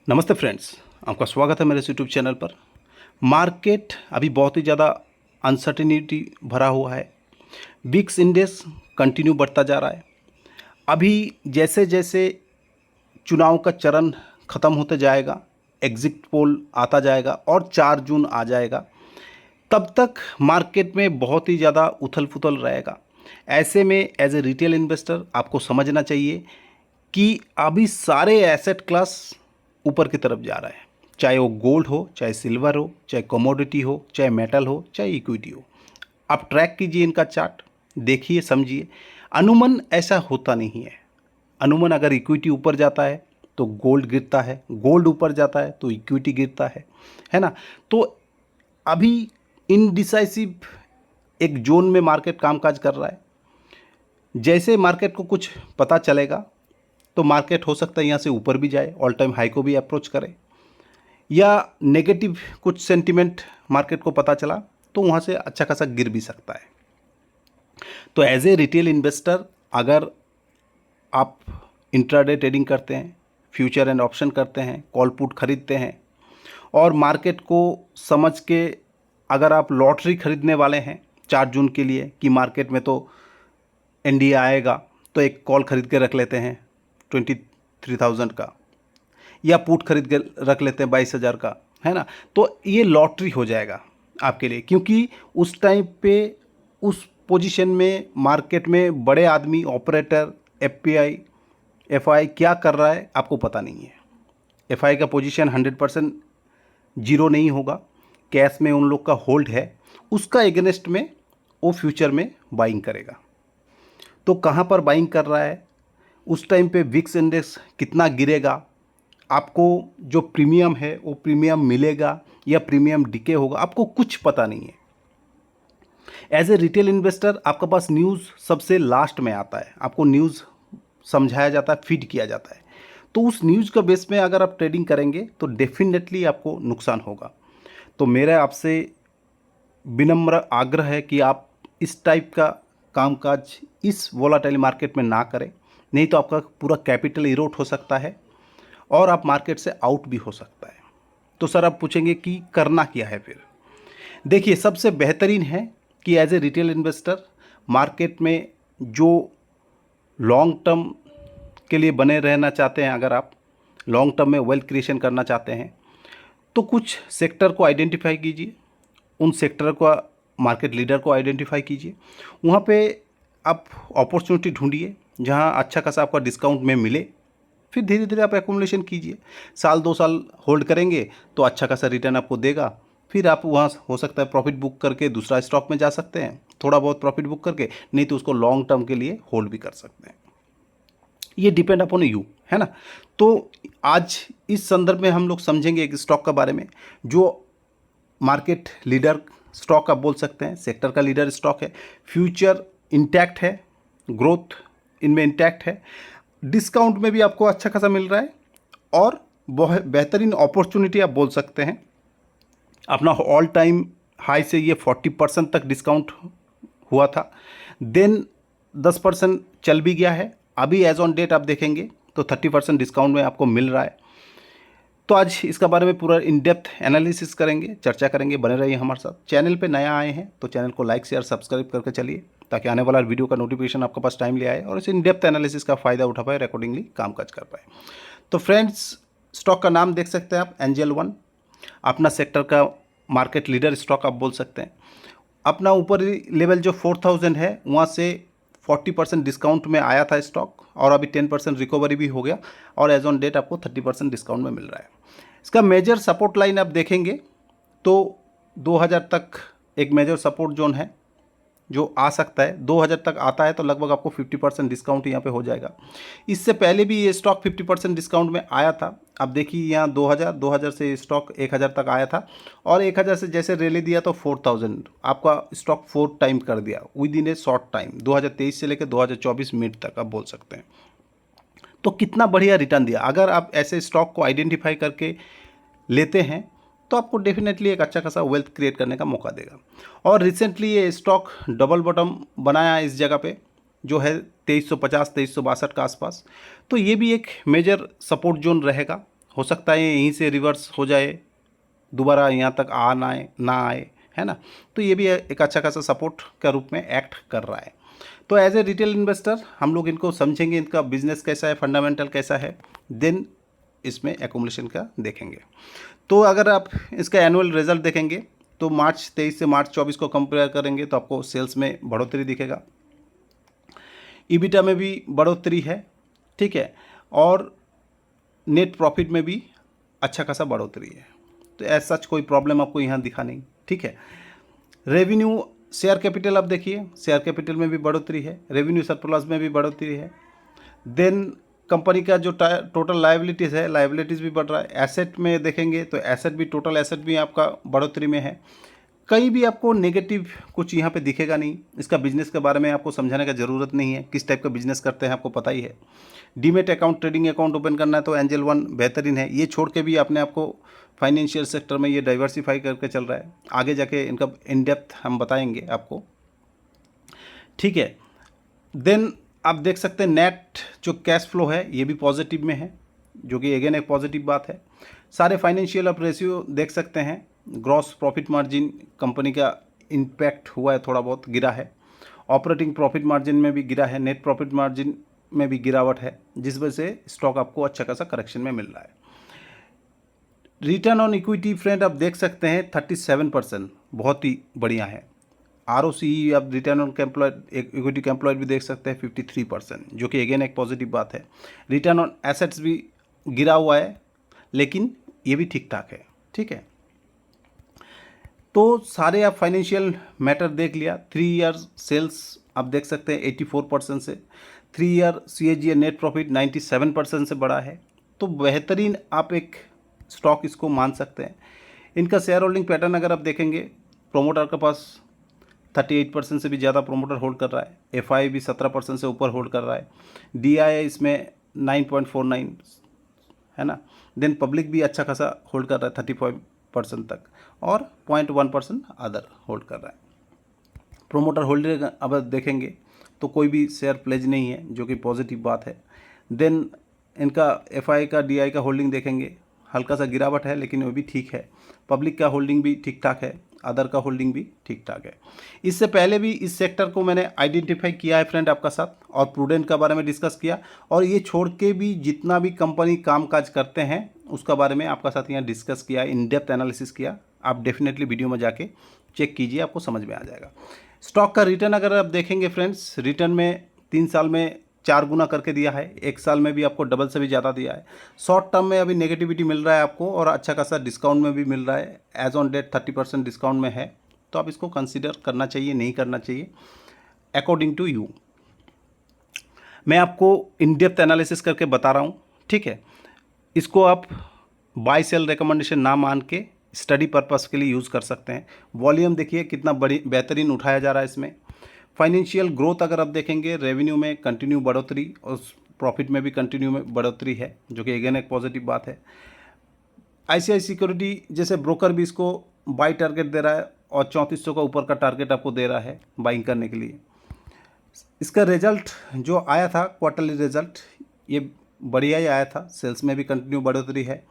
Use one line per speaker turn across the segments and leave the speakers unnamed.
नमस्ते फ्रेंड्स, आपका स्वागत है मेरे इस यूट्यूब चैनल पर। मार्केट अभी बहुत ही ज़्यादा अनसर्टिनिटी भरा हुआ है। विक्स इंडेक्स कंटिन्यू बढ़ता जा रहा है। अभी जैसे जैसे चुनाव का चरण ख़त्म होते जाएगा, एग्जिट पोल आता जाएगा और 4 जून आ जाएगा, तब तक मार्केट में बहुत ही ज़्यादा उथल पुथल रहेगा। ऐसे में एज ए रिटेल इन्वेस्टर आपको समझना चाहिए कि अभी सारे एसेट क्लास ऊपर की तरफ जा रहा है, चाहे वो गोल्ड हो, चाहे सिल्वर हो, चाहे कमोडिटी हो, चाहे मेटल हो, चाहे इक्विटी हो। आप ट्रैक कीजिए इनका चार्ट, देखिए, समझिए। अनुमान ऐसा होता नहीं है। अनुमान अगर इक्विटी ऊपर जाता है तो गोल्ड गिरता है, गोल्ड ऊपर जाता है तो इक्विटी गिरता है ना। तो अभी इनडिसाइसिव एक जोन में मार्केट कामकाज कर रहा है। जैसे मार्केट को कुछ पता चलेगा तो मार्केट हो सकता है यहाँ से ऊपर भी जाए, ऑल टाइम हाई को भी अप्रोच करे, या नेगेटिव कुछ सेंटिमेंट मार्केट को पता चला तो वहाँ से अच्छा खासा गिर भी सकता है। तो एज ए रिटेल इन्वेस्टर अगर आप इंट्राडे ट्रेडिंग करते हैं, फ्यूचर एंड ऑप्शन करते हैं, कॉल पुट खरीदते हैं और मार्केट को समझ के अगर आप लॉटरी खरीदने वाले हैं 4 जून के लिए कि मार्केट में तो एनडीए आएगा, तो एक कॉल खरीद के रख लेते हैं 23,000 का, या पुट खरीद के रख लेते हैं 22,000 का, है ना। तो ये लॉटरी हो जाएगा आपके लिए, क्योंकि उस टाइम पे उस पोजीशन में मार्केट में बड़े आदमी, ऑपरेटर, एफपीआई, एफआई क्या कर रहा है आपको पता नहीं है। एफआई का पोजीशन 100% जीरो नहीं होगा, कैश में उन लोग का होल्ड है, उसका एगेंस्ट में वो फ्यूचर में बाइंग करेगा। तो कहाँ पर बाइंग कर रहा है, उस टाइम पे विक्स इंडेक्स कितना गिरेगा, आपको जो प्रीमियम है वो प्रीमियम मिलेगा या प्रीमियम डिके होगा, आपको कुछ पता नहीं है। एज ए रिटेल इन्वेस्टर आपके पास न्यूज़ सबसे लास्ट में आता है, आपको न्यूज़ समझाया जाता है, फीड किया जाता है। तो उस न्यूज़ का बेस में अगर आप ट्रेडिंग करेंगे तो डेफिनेटली आपको नुकसान होगा। तो मेरा आपसे विनम्र आग्रह है कि आप इस टाइप का कामकाज इस वोलाटाइल मार्केट में ना करें, नहीं तो आपका पूरा कैपिटल इरोट हो सकता है और आप मार्केट से आउट भी हो सकता है। तो सर आप पूछेंगे कि करना क्या है फिर। देखिए, सबसे बेहतरीन है कि as a retail investor market में जो लॉन्ग टर्म के लिए बने रहना चाहते हैं, अगर आप लॉन्ग टर्म में वेल्थ क्रिएशन करना चाहते हैं तो कुछ सेक्टर को आइडेंटिफाई कीजिए, उन सेक्टर को, मार्केट लीडर को आइडेंटिफाई कीजिए, वहाँ पे आप अपॉर्चुनिटी ढूंढिए जहाँ अच्छा खासा आपका डिस्काउंट में मिले। फिर धीरे धीरे आप एक्यूमुलेशन कीजिए, साल 2 साल होल्ड करेंगे तो अच्छा खासा रिटर्न आपको देगा। फिर आप वहाँ हो सकता है प्रॉफिट बुक करके दूसरा स्टॉक में जा सकते हैं, थोड़ा बहुत प्रॉफिट बुक करके, नहीं तो उसको लॉन्ग टर्म के लिए होल्ड भी कर सकते हैं। ये डिपेंड अपॉन यू, है ना। तो आज इस संदर्भ में हम लोग समझेंगे एक स्टॉक के बारे में जो मार्केट लीडर स्टॉक आप बोल सकते हैं, सेक्टर का लीडर स्टॉक है, फ्यूचर इंटैक्ट है, ग्रोथ इनमें इंटैक्ट है, डिस्काउंट में भी आपको अच्छा खासा मिल रहा है और बहुत बेहतरीन अपॉर्चुनिटी आप बोल सकते हैं। अपना ऑल टाइम हाई से ये 40% तक डिस्काउंट हुआ था, देन 10% चल भी गया है, अभी एज ऑन डेट आप देखेंगे तो 30% डिस्काउंट में आपको मिल रहा है। तो आज इसका बारे में पूरा इन डेप्थ एनालिसिस करेंगे, चर्चा करेंगे। बने रहिए हमारे साथ। चैनल पे नया आए हैं तो चैनल को लाइक, शेयर, सब्सक्राइब करके चलिए, ताकि आने वाला वीडियो का नोटिफिकेशन आपके पास टाइम ले आए और इस इन डेप्थ एनालिसिस का फ़ायदा उठा पाए, अकॉर्डिंगली कामकाज कर पाए। तो फ्रेंड्स, स्टॉक का नाम देख सकते हैं आप, एंजल वन, अपना सेक्टर का मार्केट लीडर स्टॉक आप बोल सकते हैं। अपना ऊपरी लेवल जो 4000 है वहाँ से 40% डिस्काउंट में आया था स्टॉक और अभी 10% रिकवरी भी हो गया और एज ऑन डेट आपको 30% डिस्काउंट में मिल रहा है। इसका मेजर सपोर्ट लाइन आप देखेंगे तो 2000 तक एक मेजर सपोर्ट जोन है जो आ सकता है। 2000 तक आता है तो लगभग आपको 50% डिस्काउंट यहाँ पे हो जाएगा। इससे पहले भी ये स्टॉक 50% डिस्काउंट में आया था। अब देखिए यहाँ 2000 से स्टॉक 1000 तक आया था और 1000 से जैसे रैली दिया तो 4000 आपका स्टॉक 4 टाइम कर दिया with in A short time, 2023 से लेकर 2024 मिड तक आप बोल सकते हैं। तो कितना बढ़िया रिटर्न दिया। अगर आप ऐसे स्टॉक को आइडेंटिफाई करके लेते हैं तो आपको डेफिनेटली एक अच्छा खासा वेल्थ क्रिएट करने का मौका देगा। और रिसेंटली ये स्टॉक डबल बॉटम बनाया इस जगह पे जो है 2350 2362 के आसपास। तो ये भी एक मेजर सपोर्ट जोन रहेगा, हो सकता है यहीं से रिवर्स हो जाए, दोबारा यहाँ तक ना आए, है ना। तो ये भी एक अच्छा खासा सपोर्ट का रूप में एक्ट कर रहा है। तो एज ए रिटेल इन्वेस्टर हम लोग इनको समझेंगे, इनका बिजनेस कैसा है, फंडामेंटल कैसा है, देन इसमें एकोमुलेशन का देखेंगे। तो अगर आप इसका एनुअल रिजल्ट देखेंगे तो मार्च 23 से मार्च 24 को कंपेयर करेंगे तो आपको सेल्स में बढ़ोतरी दिखेगा, ईबिटा में भी बढ़ोतरी है, ठीक है, और नेट प्रॉफिट में भी अच्छा खासा बढ़ोतरी है। तो ऐसा सच कोई प्रॉब्लम आपको यहाँ दिखा नहीं, ठीक है। रेवेन्यू, शेयर कैपिटल आप देखिए, शेयर कैपिटल में भी बढ़ोतरी है, रेवेन्यू सरप्लस में भी बढ़ोतरी है। देन कंपनी का जो टोटल लायबिलिटीज़ है, लायबिलिटीज़ भी बढ़ रहा है। एसेट में देखेंगे तो एसेट भी, टोटल एसेट भी आपका बढ़ोतरी में है। कहीं भी आपको नेगेटिव कुछ यहाँ पे दिखेगा नहीं। इसका बिजनेस के बारे में आपको समझाने का ज़रूरत नहीं है, किस टाइप का बिजनेस करते हैं आपको पता ही है। Demat account, trading account open करना है तो एंजल वन बेहतरीन है। ये छोड़ के भी अपने आपको फाइनेंशियल सेक्टर में ये डाइवर्सिफाई करके चल रहा है। आगे जाके इनका इन डेप्थ हम बताएंगे आपको, ठीक है। देन आप देख सकते हैं नेट जो कैश फ्लो है ये भी पॉजिटिव में है, जो कि अगेन एक पॉजिटिव बात है। सारे फाइनेंशियल आप रेशियो देख सकते हैं। ग्रॉस प्रॉफिट मार्जिन कंपनी का इम्पैक्ट हुआ है, थोड़ा बहुत गिरा है। ऑपरेटिंग प्रॉफिट मार्जिन में भी गिरा है, नेट प्रॉफिट मार्जिन में भी गिरावट है, जिस वजह से स्टॉक आपको अच्छा खासा करेक्शन में मिल रहा है। रिटर्न ऑन इक्विटी फ्रेंड आप देख सकते हैं 37%, बहुत ही बढ़िया है। ROCE आप रिटर्न ऑन एम्प्लॉयड, इक्विटी का एम्प्लॉयड भी देख सकते हैं 53%, जो कि अगेन एक पॉजिटिव बात है। रिटर्न ऑन एसेट्स भी गिरा हुआ है, लेकिन ये भी ठीक ठाक है, ठीक है। तो सारे आप फाइनेंशियल मैटर देख लिया। 3 ईयर सेल्स आप देख सकते हैं 84% से, 3 ईयर CAGR नेट प्रॉफिट 97% से बढ़ा है। तो बेहतरीन आप एक स्टॉक इसको मान सकते हैं। इनका शेयर होल्डिंग पैटर्न अगर आप देखेंगे, प्रोमोटर के पास 38% से भी ज़्यादा प्रोमोटर होल्ड कर रहा है, FI भी 17% से ऊपर होल्ड कर रहा है, DI इसमें 9.49 है ना। देन पब्लिक भी अच्छा खासा होल्ड कर रहा है 35% तक, और 0.1% अदर होल्ड कर रहा है। प्रोमोटर होल्डिंग अब देखेंगे तो कोई भी शेयर प्लेज नहीं है, जो कि पॉजिटिव बात है। देन इनका FI का, DI का होल्डिंग देखेंगे, हल्का सा गिरावट है लेकिन वो भी ठीक है। पब्लिक का होल्डिंग भी ठीक ठाक है, अदर का होल्डिंग भी ठीक ठाक है। इससे पहले भी इस सेक्टर को मैंने आइडेंटिफाई किया है फ्रेंड आपका साथ, और प्रूडेंट का बारे में डिस्कस किया, और ये छोड़ के भी जितना भी कंपनी काम काज करते हैं उसका बारे में आपका साथ यहाँ डिस्कस किया, इन डेप्थ एनालिसिस किया। आप डेफिनेटली वीडियो में जाके चेक कीजिए, आपको समझ में आ जाएगा। स्टॉक का रिटर्न अगर आप देखेंगे फ्रेंड्स, रिटर्न में 3 साल में 4 गुना करके दिया है, 1 साल में भी आपको डबल से भी ज़्यादा दिया है। शॉर्ट टर्म में अभी नेगेटिविटी मिल रहा है आपको, और अच्छा खासा डिस्काउंट में भी मिल रहा है। एज ऑन डेट 30% डिस्काउंट में है, तो आप इसको कंसीडर करना चाहिए, नहीं करना चाहिए, अकॉर्डिंग टू यू। मैं आपको इन डेप्थ एनालिसिस करके बता रहा हूँ, ठीक है। इसको आप बाय सेल रिकमेंडेशन ना मान के स्टडी पर्पस के लिए यूज़ कर सकते हैं। वॉल्यूम देखिए कितना बड़ी बेहतरीन उठाया जा रहा है इसमें। फाइनेंशियल ग्रोथ अगर आप देखेंगे, रेवेन्यू में कंटिन्यू बढ़ोतरी और प्रॉफिट में भी कंटिन्यू में बढ़ोतरी है, जो कि अगेन एक पॉजिटिव बात है। ICICI सिक्योरिटी जैसे ब्रोकर भी इसको बाई टारगेट दे रहा है, और 3400 का ऊपर का टारगेट आपको दे रहा है बाइंग करने के लिए। इसका रिजल्ट जो आया था, क्वार्टरली रिजल्ट, ये बढ़िया ही आया था। सेल्स में भी कंटिन्यू बढ़ोतरी है,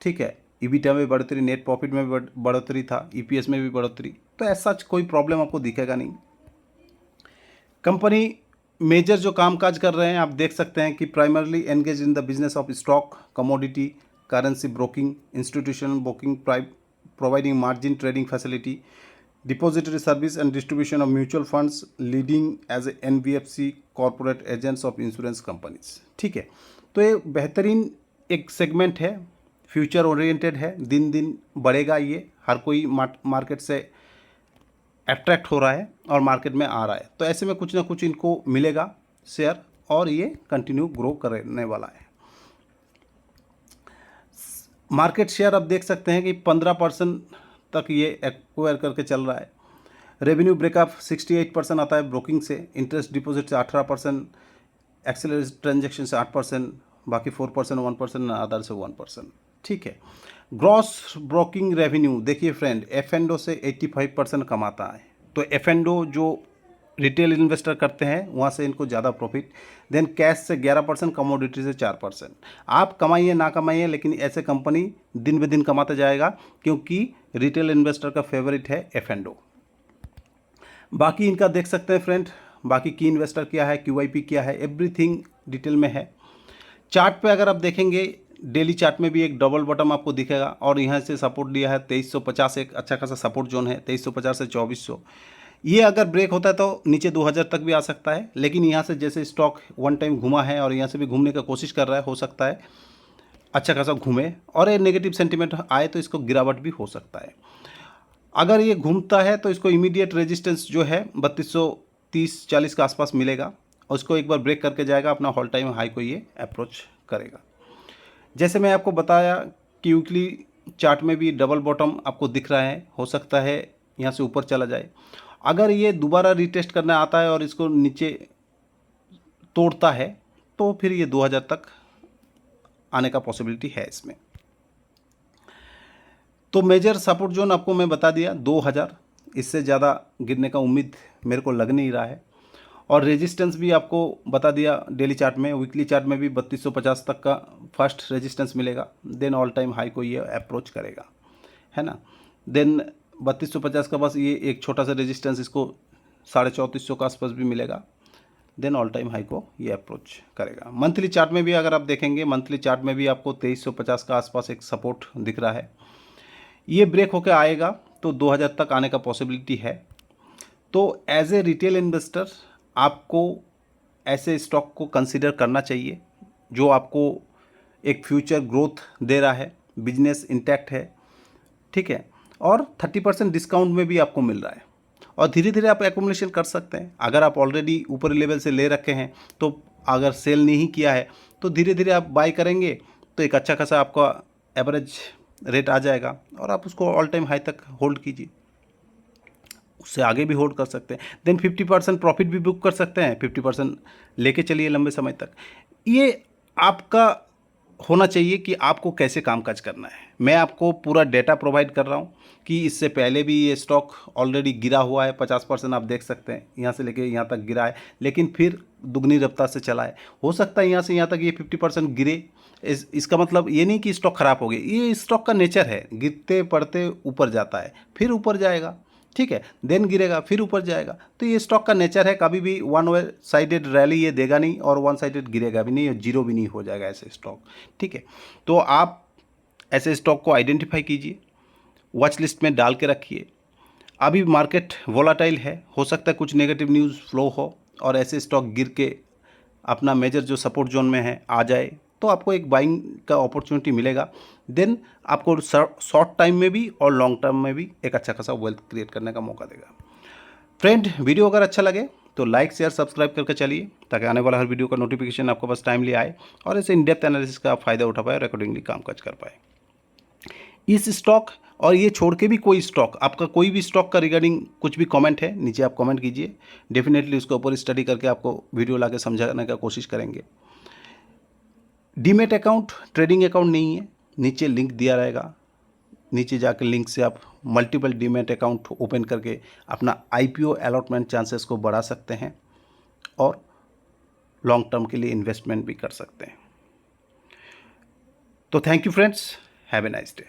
ठीक है। ईबिटा में बढ़ोतरी, नेट प्रॉफिट में भी बढ़ोतरी था, EPS में भी बढ़ोतरी। तो ऐसा कोई प्रॉब्लम आपको दिखेगा नहीं। कंपनी मेजर जो कामकाज कर रहे हैं आप देख सकते हैं कि primarily engage in the business of stock, commodity, currency broking, institutional broking, providing margin trading facility, depository service and distribution of mutual funds, leading as a NBFC, corporate agents of insurance companies, ठीक है। तो ये बेहतरीन एक segment है, future oriented है, दिन दिन बढ़ेगा ये। हर कोई मार्केट से अट्रैक्ट हो रहा है और मार्केट में आ रहा है, तो ऐसे में कुछ ना कुछ इनको मिलेगा शेयर, और ये कंटिन्यू ग्रो करने वाला है। मार्केट शेयर आप देख सकते हैं कि 15% तक ये एक्वायर करके चल रहा है। रेवेन्यू ब्रेकअप 68% आता है ब्रोकिंग से, इंटरेस्ट डिपॉजिट से 18%, एक्सेलरेटेड ट्रांजेक्शन से 8%, बाकी 4%, 1%, अदर से 1%, ठीक है। ग्रॉस ब्रोकिंग रेवेन्यू देखिए फ्रेंड, F&O से 85% कमाता है। तो F&O जो रिटेल इन्वेस्टर करते हैं वहाँ से इनको ज़्यादा प्रॉफिट। देन कैश से 11%, कमोडिटी से 4%। आप कमाइए ना कमाइए, लेकिन ऐसे कंपनी दिन ब दिन कमाता जाएगा, क्योंकि रिटेल इन्वेस्टर का फेवरेट है F&O। बाकी इनका देख सकते हैं फ्रेंड, बाकी की इन्वेस्टर क्या है, QIP क्या है, एवरीथिंग डिटेल में है। चार्ट पे अगर आप देखेंगे, डेली चार्ट में भी एक डबल बॉटम आपको दिखेगा, और यहाँ से सपोर्ट लिया है 2350, एक अच्छा खासा सपोर्ट जोन है 2350 से 2400। ये अगर ब्रेक होता है तो नीचे 2000 तक भी आ सकता है, लेकिन यहाँ से जैसे स्टॉक वन टाइम घुमा है और यहाँ से भी घूमने का कोशिश कर रहा है, हो सकता है अच्छा खासा घूमे और ये नेगेटिव सेंटीमेंट आए तो इसको गिरावट भी हो सकता है। अगर ये घूमता है तो इसको इमीडिएट रेजिस्टेंस जो है 3230-40 के आसपास मिलेगा, और उसको एक बार ब्रेक करके जाएगा, अपना ऑल टाइम हाई को ये अप्रोच करेगा। जैसे मैं आपको बताया कि वीकली चार्ट में भी डबल बॉटम आपको दिख रहा है, हो सकता है यहाँ से ऊपर चला जाए। अगर ये दोबारा रिटेस्ट करने आता है और इसको नीचे तोड़ता है तो फिर ये 2000 तक आने का पॉसिबिलिटी है इसमें। तो मेजर सपोर्ट जोन आपको मैं बता दिया 2000, इससे ज़्यादा गिरने का उम्मीद मेरे को लग नहीं रहा है। और रेजिस्टेंस भी आपको बता दिया डेली चार्ट में, वीकली चार्ट में भी 3250 तक का फर्स्ट रेजिस्टेंस मिलेगा, देन ऑल टाइम हाई को ये अप्रोच करेगा, है ना। देन 3250 का बस ये एक छोटा सा रेजिस्टेंस इसको 3450 के आसपास भी मिलेगा, देन ऑल टाइम हाई को ये अप्रोच करेगा। मंथली चार्ट में भी अगर आप देखेंगे, मंथली चार्ट में भी आपको 2350 का आसपास एक सपोर्ट दिख रहा है। ये ब्रेक होकर आएगा तो 2000 तक आने का पॉसिबिलिटी है। तो एज ए रिटेल इन्वेस्टर आपको ऐसे स्टॉक को कंसीडर करना चाहिए जो आपको एक फ्यूचर ग्रोथ दे रहा है, बिजनेस इंटैक्ट है, ठीक है, और 30% डिस्काउंट में भी आपको मिल रहा है, और धीरे धीरे आप एक्युमुलेशन कर सकते हैं। अगर आप ऑलरेडी ऊपर लेवल से ले रखे हैं तो अगर सेल नहीं किया है तो धीरे धीरे आप बाई करेंगे तो एक अच्छा खासा आपका एवरेज रेट आ जाएगा, और आप उसको ऑल टाइम हाई तक होल्ड कीजिए, उससे आगे भी होल्ड कर सकते हैं। देन 50% प्रॉफिट भी बुक कर सकते हैं, 50% लेके चलिए लंबे समय तक। ये आपका होना चाहिए कि आपको कैसे कामकाज करना है। मैं आपको पूरा डेटा प्रोवाइड कर रहा हूँ कि इससे पहले भी ये स्टॉक ऑलरेडी गिरा हुआ है 50%, आप देख सकते हैं यहाँ से लेके यहाँ तक गिरा है, लेकिन फिर दुगनी रफ्तार से चला है। हो सकता है यहाँ से यहाँ तक ये 50% गिरे, इसका मतलब ये नहीं कि स्टॉक ख़राब हो गया, ये स्टॉक का नेचर है, गिरते पड़ते ऊपर जाता है, फिर ऊपर जाएगा, ठीक है, देन गिरेगा, फिर ऊपर जाएगा। तो ये स्टॉक का नेचर है, कभी भी वन वे साइडेड रैली ये देगा नहीं और वन साइडेड गिरेगा भी नहीं और जीरो भी नहीं हो जाएगा ऐसे स्टॉक, ठीक है। तो आप ऐसे स्टॉक को आइडेंटिफाई कीजिए, वॉच लिस्ट में डाल के रखिए। अभी मार्केट वोलाटाइल है, हो सकता है कुछ नेगेटिव न्यूज़ फ्लो हो और ऐसे स्टॉक गिर के अपना मेजर जो सपोर्ट जोन में है आ जाए, तो आपको एक बाइंग का अपॉर्चुनिटी मिलेगा। देन आपको शॉर्ट टाइम में भी और लॉन्ग टर्म में भी एक अच्छा खासा वेल्थ क्रिएट करने का मौका देगा। फ्रेंड, वीडियो अगर अच्छा लगे तो लाइक शेयर सब्सक्राइब करके चलिए, ताकि आने वाला हर वीडियो का नोटिफिकेशन आपको पास टाइमली आए और ऐसे इन डेप्थ एनालिसिस का आप फ़ायदा उठा पाए और अकॉर्डिंगली कामकाज कर पाए। इस स्टॉक और ये छोड़ के भी कोई स्टॉक, आपका कोई भी स्टॉक का रिगार्डिंग कुछ भी कमेंट है नीचे आप कमेंट कीजिए, डेफिनेटली उसके ऊपर स्टडी करके आपको वीडियो ला के समझाने का कोशिश करेंगे। डीमेट अकाउंट ट्रेडिंग अकाउंट नहीं है, नीचे लिंक दिया रहेगा, नीचे जाकर लिंक से आप मल्टीपल डीमेट अकाउंट ओपन करके अपना IPO अलॉटमेंट चांसेस को बढ़ा सकते हैं और लॉन्ग टर्म के लिए इन्वेस्टमेंट भी कर सकते हैं। तो thank you friends, have a nice day.